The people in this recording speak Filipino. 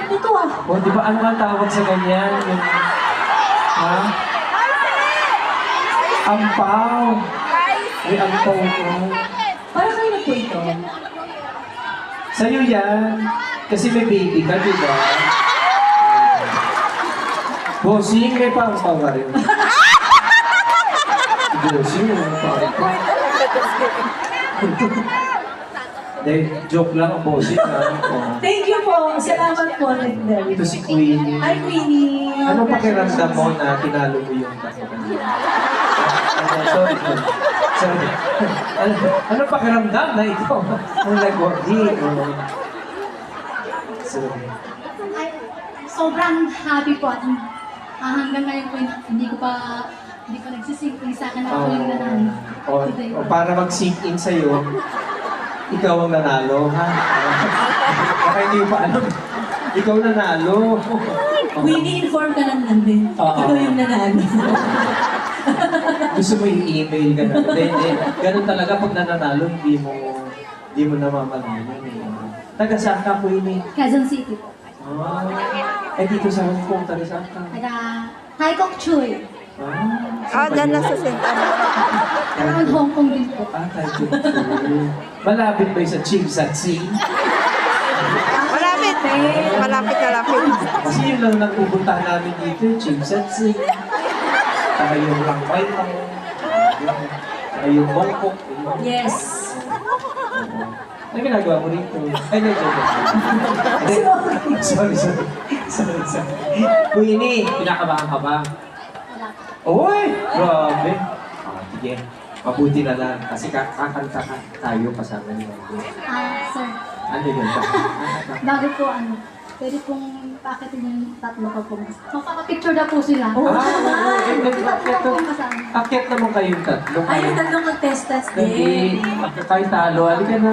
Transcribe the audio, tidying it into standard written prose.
Trip nito ah. O, di ba ano ang tawag sa ganyan? Yung, ha? Ampaw. May ampaw ko. Para kayo na po ito. Sa'yo yan. Kasi may baby ka, di ba? Bossing, may pang-paw ka rin. Bossing, may pang-paw. Joke lang ang bossing, ha? Oh. Thank you po. Salamat po, Rendel. Ito si Queenie. Hi, Queenie. Anong pakiramdam mo na tinalo mo yung tayo kanina? Sorry. Sorry. Anong pakiramdam na ikaw ang nag-wagi? Sorry. Sobrang happy po at hanggang ngayon po hindi ko nagsisink kung sa akin ako yung nanalo. Para mag-sink in sa'yo, ikaw ang nanalo, ha? Baka hindi mo pa alam. Ikaw nanalo. Queenie, inform ka lang namin. Ikaw yung nanalo. Gusto mo yung email ka na. Hindi. Ganun talaga pag nananalo, hindi mo namamalayan. Taga saan ka, Queenie? Quezon City po. Dito sa Hong Kong, taga saan ka? Thai Kok Choy. Dyan lang sa St. Anne. Around Hong Kong din po. Thai Kok Choy. Malapit ba yung sa Chimsatsi? Malapit. Malapit. Kasi yun lang nagpupuntahan namin dito, yung Chimsatsi. Saka yung Langkay mo. Saka yung Bangkok. Yes. Ano ginagawa mo rito? Ay, no, sorry. Queenie, pinakabahan ka ba? Wala po. Uy! Grabe! Sige, mabuti na lang. Kasi kakanta ka tayo kasama niyo. Sir, Ano yun? bago po pwede pong paakitin yung tatlo ko po. Magpapapicture na po sila. Tatlo po kasama. Akyat naman kayong tatlo. Ay, yung tatlong mag-test-test Hindi. din. Kahit talo, halika na.